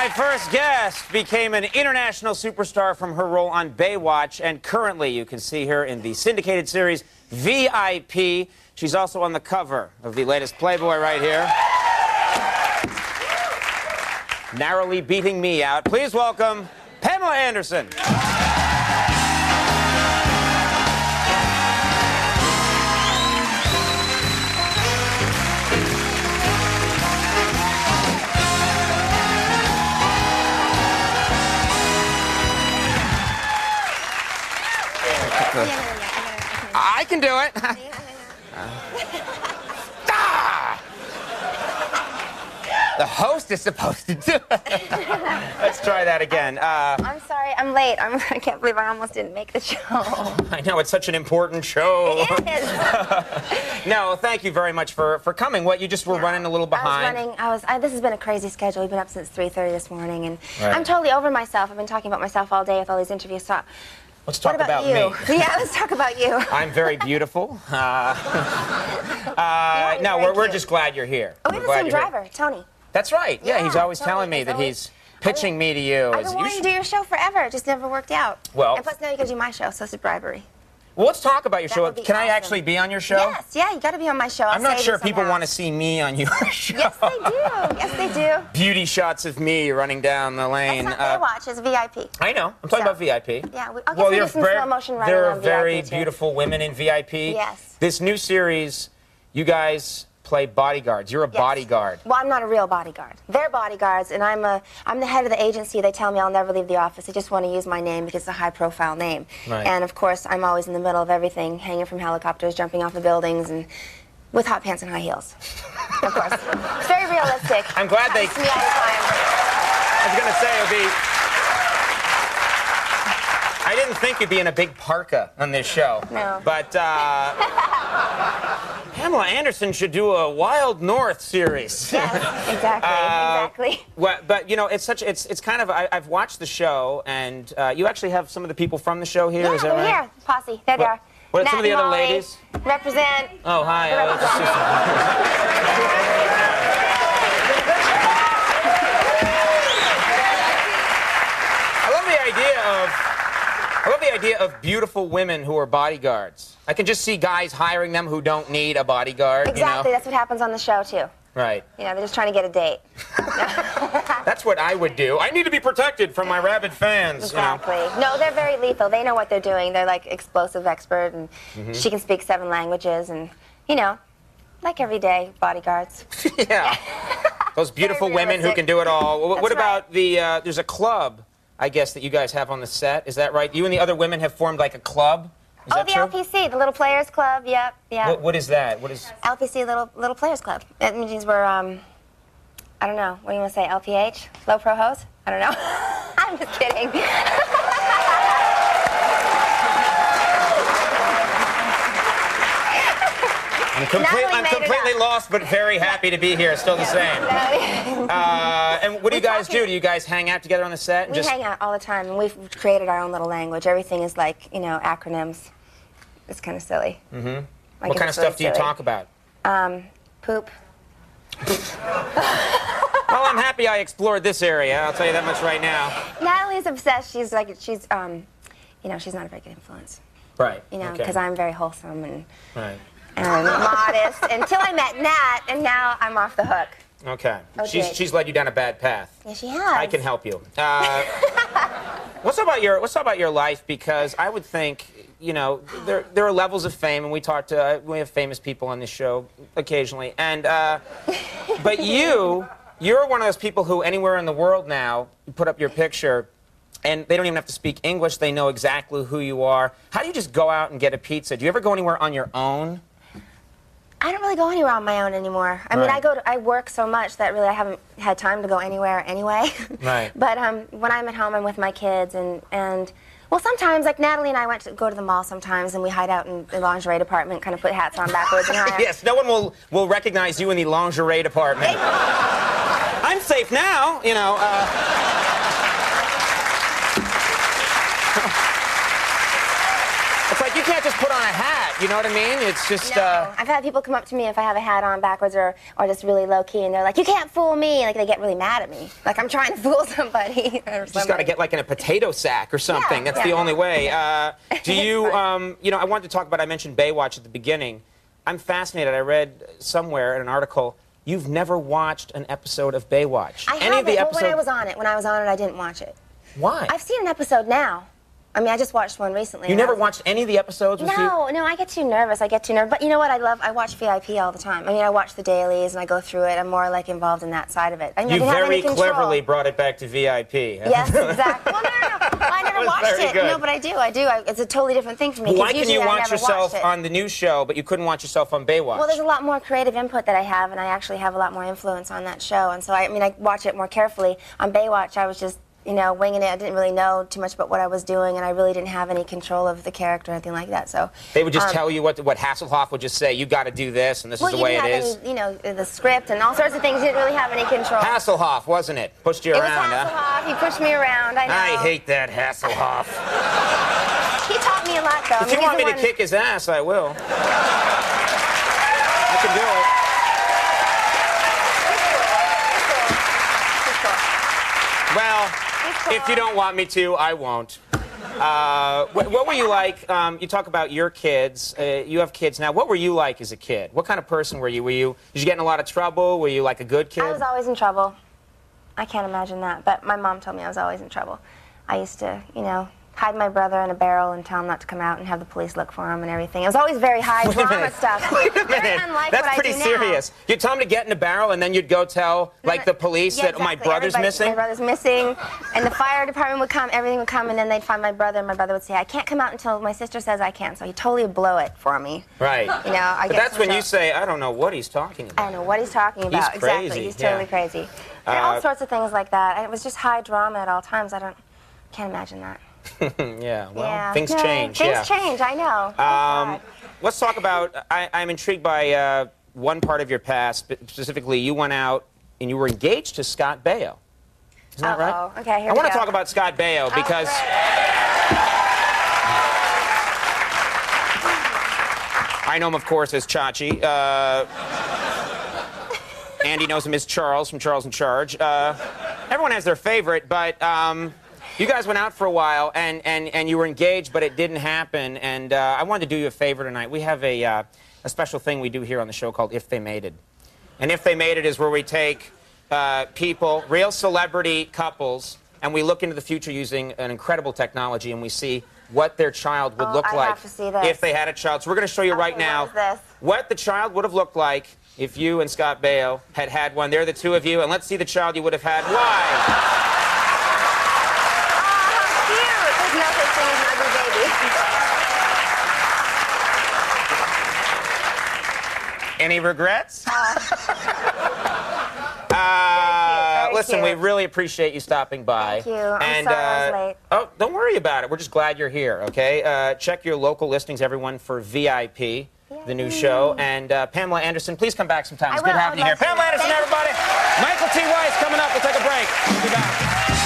My first guest became an international superstar from her role on Baywatch, and currently you can see her in the syndicated series VIP. She's also on the cover of the latest Playboy right here. Narrowly beating me out. Please welcome Pamela Anderson. I can do it. The host is supposed to do it. Let's try that again. I'm sorry, I'm late. I can't believe I almost didn't make the show. I know, it's such an important show. It is. No, thank you very much for coming. What, you just were running a little behind? This has been a crazy schedule. We've been up since 3:30 this morning, and Right. I'm totally over myself. I've been talking about myself all day with all these interviews. So Let's talk what about you? me. Yeah, let's talk about you. I'm very beautiful. No, we're just glad you're here. Oh, we have the same driver, Tony. That's right. Yeah, he's always Tony telling me is that always- he's pitching me to you. I've been wanting to do your show forever. It just never worked out. Well- And plus now you can do my show, so it's a bribery. Well, let's talk about your That show. would be Can I awesome. actually be on your show? Yes, yeah, you got to be on my show. I'm not sure people want to see me on your show. Yes, they do. Yes, they do. Beauty shots of me running down the lane. It's not Baywatch, it's VIP. I know. I'm talking about VIP. Yeah, I guess we do some slow motion running there are on very VIP too. beautiful women in VIP. Yes. This new series, you guys play bodyguards. You're a bodyguard. Well, I'm not a real bodyguard. They're bodyguards, and I'm the head of the agency. They tell me I'll never leave the office. They just want to use my name because it's a high-profile name. Right. And, of course, I'm always in the middle of everything, hanging from helicopters, jumping off of buildings, and with hot pants and high heels. Of course. It's very realistic. I'm glad they... Happens to me all the time. I was going to say, it'll be... I didn't think you'd be in a big parka on this show. No. But, Pamela Anderson should do a Wild North series. Yes, exactly. Well, but you know, it's kind of. I've watched the show, and you actually have some of the people from the show here. Yeah, is that they're right? here. Posse. There they are. What are Nat some of the and other Molly. ladies? Represent. Oh, hi. The I love the idea of beautiful women who are bodyguards. I can just see guys hiring them who don't need a bodyguard. Exactly. You know? That's what happens on the show too. Right. You know, they're just trying to get a date. That's what I would do. I need to be protected from my rabid fans. Exactly. You know? No, they're very lethal. They know what they're doing. They're like explosive expert, and she can speak 7 languages, and you know, like everyday bodyguards. Yeah. Those beautiful Very women who realistic. can do it all. What That's about the? There's a club, I guess, that you guys have on the set. Is that right? You and the other women have formed like a club. Is Oh, that the true? LPC, the Little Players Club. Yep, yeah. What is that? What is? LPC, Little Players Club. It means we're I don't know. What do you want to say? LPH? Low Pro Hose? I don't know. I'm just kidding. I'm Natalie made it completely up. lost, but very happy to be here. Still the same. And what do you guys do? Do you guys hang out together on the set? And We hang out all the time, and we've created our own little language. Everything is like, you know, acronyms. It's kind of silly. Mm-hmm. Like, What kind of it's really stuff do you silly. talk about? Poop. Well, I'm happy I explored this area. I'll tell you that much right now. Natalie's obsessed. She's like, you know, she's not a very good influence. Right. You know, okay. because I'm very wholesome and modest until I met Nat, and now I'm off the hook. Okay. Oh, She's led you down a bad path. Yeah, she has. I can help you. What's about your life? Because I would think, you know, there are levels of fame, and we have famous people on this show occasionally, and but you're one of those people who anywhere in the world now, you put up your picture, and they don't even have to speak English. They know exactly who you are. How do you just go out and get a pizza? Do you ever go anywhere on your own? I don't really go anywhere on my own anymore. I mean, Right. I work so much that really I haven't had time to go anywhere anyway. Right. But when I'm at home, I'm with my kids, and well, sometimes, like Natalie and I go to the mall sometimes, and we hide out in the lingerie department, kind of put hats on backwards and hide. Yes, no one will recognize you in the lingerie department. I'm safe now, you know. It's like you can't just put on a hat. You know what I mean? It's just. No. I've had people come up to me if I have a hat on backwards or just really low key, and they're like, "You can't fool me!" Like they get really mad at me, like I'm trying to fool somebody. Just got to get like in a potato sack or something. Yeah, That's the only way. Do you? You know, I wanted to talk about. I mentioned Baywatch at the beginning. I'm fascinated. I read somewhere in an article. You've never watched an episode of Baywatch. I haven't. Well, when I was on it, I didn't watch it. Why? I've seen an episode now. I mean, I just watched one recently. You never watched any of the episodes? No, I get too nervous. But you know what? I watch VIP all the time. I mean, I watch the dailies and I go through it. I'm more like involved in that side of it. I mean, you very cleverly brought it back to VIP. Yes, exactly. Well, no. I never watched it. Good. No, but I do. It's a totally different thing for me. Why can you watch yourself on the new show, but you couldn't watch yourself on Baywatch? Well, there's a lot more creative input that I have, and I actually have a lot more influence on that show. And so, I watch it more carefully. On Baywatch, I was just winging it. I didn't really know too much about what I was doing, and I really didn't have any control of the character or anything like that. So they would just tell you what Hasselhoff would just say. You got to do this, and this is the way it is. The script and all sorts of things. You didn't really have any control. Hasselhoff, wasn't it? Pushed you around, It was Hasselhoff. He pushed me around. I know. I hate that Hasselhoff. He taught me a lot, though. If you want me to kick his ass, I will. I can do it. Well, if you don't want me to, I won't. What were you like? You talk about your kids. You have kids now. What were you like as a kid? What kind of person were you? Did you get in a lot of trouble? Were you like a good kid? I was always in trouble. I can't imagine that. But my mom told me I was always in trouble. I used to, hide my brother in a barrel and tell him not to come out and have the police look for him and everything. It was always very high drama stuff. Wait a minute. That's pretty serious. You'd tell him to get in a barrel and then you'd go tell the police that my brother's missing? My brother's missing. And the fire department would come, everything would come, and then they'd find my brother, and my brother would say, I can't come out until my sister says I can. So he'd totally blow it for me. Right. But that's when you say, I don't know what he's talking about. I don't know what he's talking about. He's crazy. Exactly. He's totally crazy. And all sorts of things like that. And it was just high drama at all times. Can't imagine that. Things change. Things change, I know. Let's talk about, I'm intrigued by one part of your past. Specifically, you went out and you were engaged to Scott Baio. Isn't that right? Okay, here I we want to go. talk about Scott Baio because I know him, of course, as Chachi. Andy knows him as Charles from Charles in Charge. Everyone has their favorite, but you guys went out for a while, and you were engaged, but it didn't happen. And I wanted to do you a favor tonight. We have a special thing we do here on the show called If They Made It. And If They Made It is where we take people, real celebrity couples, and we look into the future using an incredible technology, and we see what their child would look like if they had a child. So we're going to show you right now what the child would have looked like if you and Scott Baio had had one. They're the two of you, and let's see the child you would have had. Why? Any regrets? Listen, we really appreciate you stopping by. Thank you. I'm sorry I was late. Oh, don't worry about it. We're just glad you're here, okay? Check your local listings, everyone, for VIP, the new show. And Pamela Anderson, please come back sometime. It's good having you here. Pamela Anderson, everybody. Michael T. Weiss coming up. We'll take a break. We'll be back.